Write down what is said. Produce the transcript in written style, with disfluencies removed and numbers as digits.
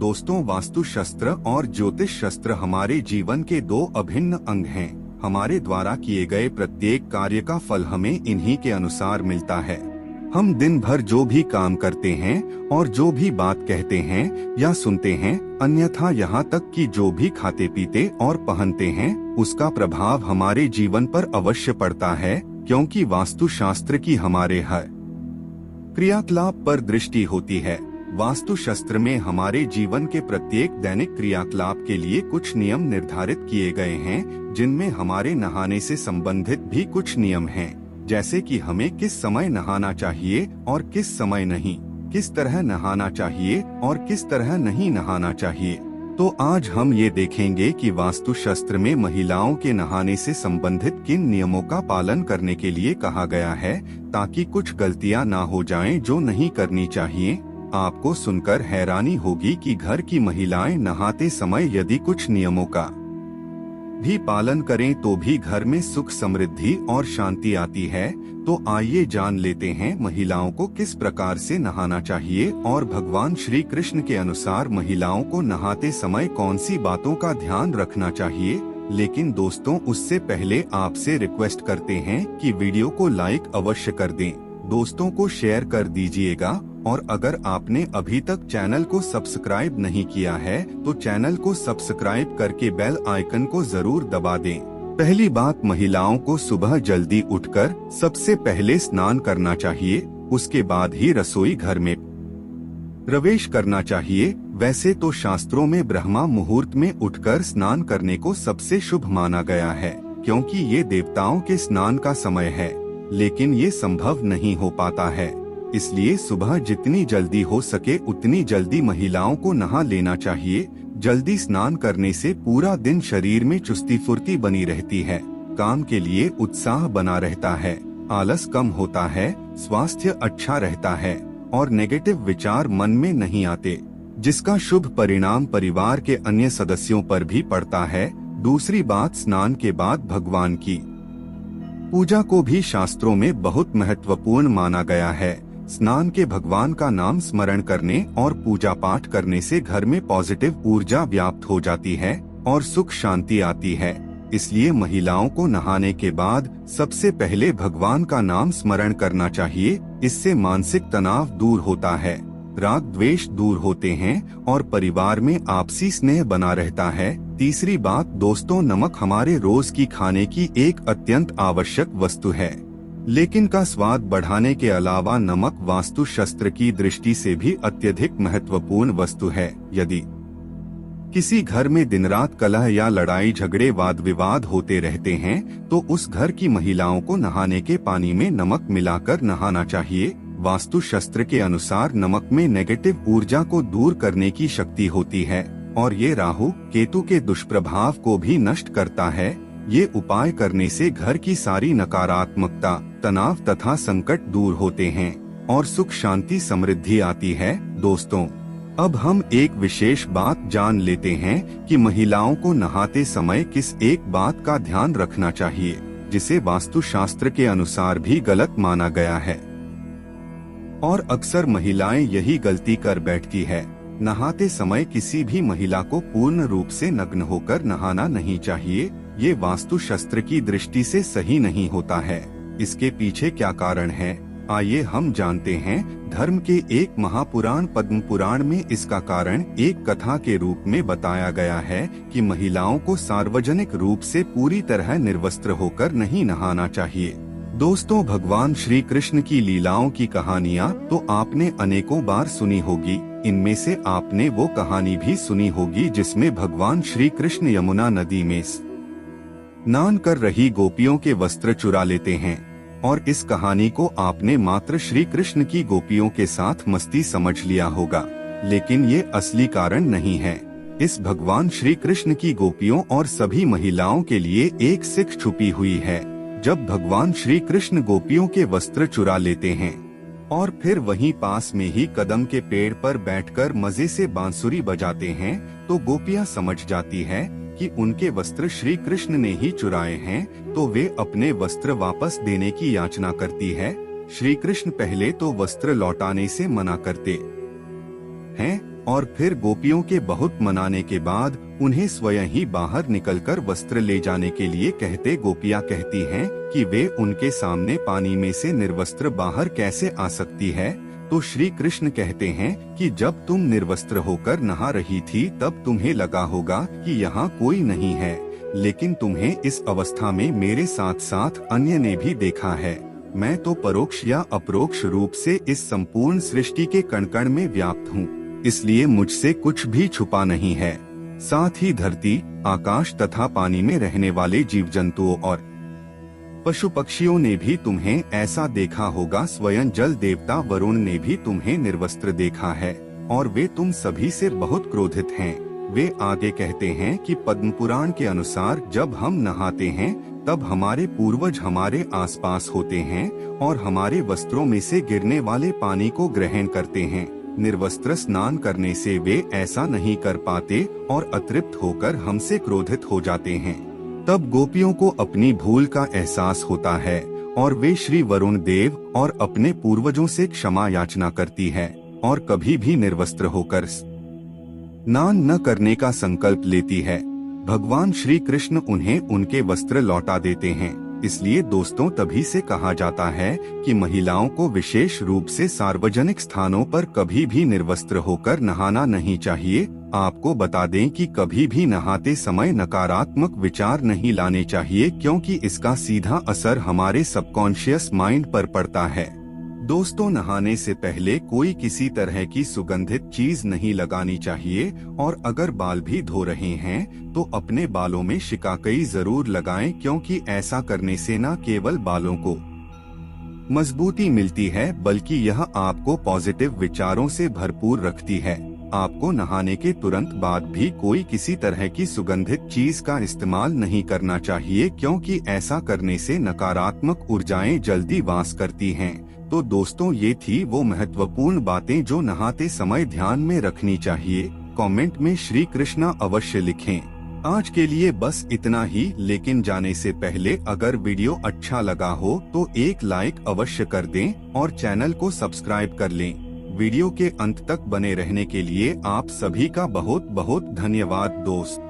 दोस्तों, वास्तु शस्त्र और ज्योतिष शस्त्र हमारे जीवन के दो अभिन्न अंग हैं। हमारे द्वारा किए गए प्रत्येक कार्य का फल हमें इन्हीं के अनुसार मिलता है। हम दिन भर जो भी काम करते हैं और जो भी बात कहते हैं या सुनते हैं, अन्यथा यहाँ तक कि जो भी खाते पीते और पहनते हैं, उसका प्रभाव हमारे जीवन पर अवश्य पड़ता है, क्योंकि वास्तु शास्त्र की हमारे हर क्रियाकलाप पर दृष्टि होती है। वास्तु शास्त्र में हमारे जीवन के प्रत्येक दैनिक क्रियाकलाप के लिए कुछ नियम निर्धारित किए गए हैं, जिनमें हमारे नहाने से संबंधित भी कुछ नियम हैं, जैसे कि हमें किस समय नहाना चाहिए और किस समय नहीं, किस तरह नहाना चाहिए और किस तरह नहीं नहाना चाहिए। तो आज हम ये देखेंगे कि वास्तु शास्त्र में महिलाओं के नहाने से संबंधित किन नियमों का पालन करने के लिए कहा गया है, ताकि कुछ गलतियां ना हो जाएं जो नहीं करनी चाहिए। आपको सुनकर हैरानी होगी कि घर की महिलाएं नहाते समय यदि कुछ नियमों का भी पालन करें तो भी घर में सुख समृद्धि और शांति आती है। तो आइए जान लेते हैं महिलाओं को किस प्रकार से नहाना चाहिए और भगवान श्री कृष्ण के अनुसार महिलाओं को नहाते समय कौन सी बातों का ध्यान रखना चाहिए। लेकिन दोस्तों, उससे पहले आपसे रिक्वेस्ट करते हैं कि वीडियो को लाइक अवश्य कर दें, दोस्तों को शेयर कर दीजिएगा, और अगर आपने अभी तक चैनल को सब्सक्राइब नहीं किया है तो चैनल को सब्सक्राइब करके बेल आइकन को जरूर दबा दें। पहली बात, महिलाओं को सुबह जल्दी उठकर सबसे पहले स्नान करना चाहिए, उसके बाद ही रसोई घर में प्रवेश करना चाहिए। वैसे तो शास्त्रों में ब्रह्मा मुहूर्त में उठकर स्नान करने को सबसे शुभ माना गया है, क्योंकि ये देवताओं के स्नान का समय है, लेकिन ये संभव नहीं हो पाता है। इसलिए सुबह जितनी जल्दी हो सके उतनी जल्दी महिलाओं को नहा लेना चाहिए। जल्दी स्नान करने से पूरा दिन शरीर में चुस्ती फुर्ती बनी रहती है, काम के लिए उत्साह बना रहता है, आलस कम होता है, स्वास्थ्य अच्छा रहता है और नेगेटिव विचार मन में नहीं आते, जिसका शुभ परिणाम परिवार के अन्य सदस्यों पर भी पड़ता है। दूसरी बात, स्नान के बाद भगवान की पूजा को भी शास्त्रों में बहुत महत्वपूर्ण माना गया है। स्नान के भगवान का नाम स्मरण करने और पूजा पाठ करने से घर में पॉजिटिव ऊर्जा व्याप्त हो जाती है और सुख शांति आती है। इसलिए महिलाओं को नहाने के बाद सबसे पहले भगवान का नाम स्मरण करना चाहिए। इससे मानसिक तनाव दूर होता है, राग द्वेष दूर होते हैं और परिवार में आपसी स्नेह बना रहता है। तीसरी बात दोस्तों, नमक हमारे रोज की खाने की एक अत्यंत आवश्यक वस्तु है, लेकिन का स्वाद बढ़ाने के अलावा नमक वास्तु शास्त्र की दृष्टि से भी अत्यधिक महत्वपूर्ण वस्तु है। यदि किसी घर में दिन रात कलह या लड़ाई झगड़े वाद विवाद होते रहते हैं तो उस घर की महिलाओं को नहाने के पानी में नमक मिलाकर नहाना चाहिए। वास्तु शास्त्र के अनुसार नमक में नेगेटिव ऊर्जा को दूर करने की शक्ति होती है और ये राहु केतु के दुष्प्रभाव को भी नष्ट करता है। ये उपाय करने से घर की सारी नकारात्मकता, तनाव तथा संकट दूर होते हैं और सुख शांति समृद्धि आती है। दोस्तों, अब हम एक विशेष बात जान लेते हैं कि महिलाओं को नहाते समय किस एक बात का ध्यान रखना चाहिए, जिसे वास्तु शास्त्र के अनुसार भी गलत माना गया है और अक्सर महिलाएं यही गलती कर बैठती है। नहाते समय किसी भी महिला को पूर्ण रूप से नग्न होकर नहाना नहीं चाहिए। ये वास्तु शास्त्र की दृष्टि से सही नहीं होता है। इसके पीछे क्या कारण है, आइए हम जानते हैं। धर्म के एक महापुराण पद्म पुराण में इसका कारण एक कथा के रूप में बताया गया है कि महिलाओं को सार्वजनिक रूप से पूरी तरह निर्वस्त्र होकर नहीं नहाना चाहिए। दोस्तों, भगवान श्री कृष्ण की लीलाओं की कहानियाँ तो आपने अनेकों बार सुनी होगी। इनमें से आपने वो कहानी भी सुनी होगी जिसमें भगवान श्री कृष्ण यमुना नदी में स्नान कर रही गोपियों के वस्त्र चुरा लेते हैं, और इस कहानी को आपने मात्र श्री कृष्ण की गोपियों के साथ मस्ती समझ लिया होगा, लेकिन ये असली कारण नहीं है। इस भगवान श्री कृष्ण की गोपियों और सभी महिलाओं के लिए एक सीख छुपी हुई है। जब भगवान श्री कृष्ण गोपियों के वस्त्र चुरा लेते हैं और फिर वहीं पास में ही कदम के पेड़ पर बैठकर मजे से बांसुरी बजाते हैं, तो गोपियां समझ जाती है कि उनके वस्त्र श्री कृष्ण ने ही चुराए हैं, तो वे अपने वस्त्र वापस देने की याचना करती है। श्री कृष्ण पहले तो वस्त्र लौटाने से मना करते हैं, और फिर गोपियों के बहुत मनाने के बाद उन्हें स्वयं ही बाहर निकलकर वस्त्र ले जाने के लिए कहते। गोपियाँ कहती हैं कि वे उनके सामने पानी में से निर्वस्त्र बाहर कैसे आ सकती है। तो श्री कृष्ण कहते हैं कि जब तुम निर्वस्त्र होकर नहा रही थी तब तुम्हें लगा होगा कि यहाँ कोई नहीं है, लेकिन तुम्हें इस अवस्था में मेरे साथ साथ अन्य ने भी देखा है। मैं तो परोक्ष या अपरोक्ष रूप से इस संपूर्ण सृष्टि के कण कण में व्याप्त हूँ, इसलिए मुझसे कुछ भी छुपा नहीं है। साथ ही धरती, आकाश तथा पानी में रहने वाले जीव जंतुओं और पशु पक्षियों ने भी तुम्हें ऐसा देखा होगा। स्वयं जल देवता वरुण ने भी तुम्हें निर्वस्त्र देखा है और वे तुम सभी से बहुत क्रोधित हैं। वे आगे कहते हैं कि पद्म पुराण के अनुसार जब हम नहाते हैं तब हमारे पूर्वज हमारे आसपास होते हैं और हमारे वस्त्रों में से गिरने वाले पानी को ग्रहण करते हैं। निर्वस्त्र स्नान करने से वे ऐसा नहीं कर पाते और अतृप्त होकर हमसे क्रोधित हो जाते हैं। तब गोपियों को अपनी भूल का एहसास होता है और वे श्री वरुण देव और अपने पूर्वजों से क्षमा याचना करती है और कभी भी निर्वस्त्र होकर स्नान न करने का संकल्प लेती है। भगवान श्री कृष्ण उन्हें उनके वस्त्र लौटा देते हैं। इसलिए दोस्तों, तभी से कहा जाता है कि महिलाओं को विशेष रूप से सार्वजनिक स्थानों पर कभी भी निर्वस्त्र होकर नहाना नहीं चाहिए। आपको बता दें कि कभी भी नहाते समय नकारात्मक विचार नहीं लाने चाहिए, क्योंकि इसका सीधा असर हमारे सबकॉन्शियस माइंड पर पड़ता है। दोस्तों, नहाने से पहले कोई किसी तरह की सुगंधित चीज नहीं लगानी चाहिए और अगर बाल भी धो रहे हैं तो अपने बालों में शिकाकाई जरूर लगाएं, क्योंकि ऐसा करने से न केवल बालों को मजबूती मिलती है बल्कि यह आपको पॉजिटिव विचारों से भरपूर रखती है। आपको नहाने के तुरंत बाद भी कोई किसी तरह की सुगंधित चीज का इस्तेमाल नहीं करना चाहिए, क्योंकि ऐसा करने से नकारात्मक ऊर्जाएं जल्दी वास करती हैं। तो दोस्तों, ये थी वो महत्वपूर्ण बातें जो नहाते समय ध्यान में रखनी चाहिए। कमेंट में श्री कृष्णा अवश्य लिखें। आज के लिए बस इतना ही, लेकिन जाने से पहले अगर वीडियो अच्छा लगा हो तो एक लाइक अवश्य कर दें और चैनल को सब्सक्राइब कर लें। वीडियो के अंत तक बने रहने के लिए आप सभी का बहुत बहुत धन्यवाद दोस्त।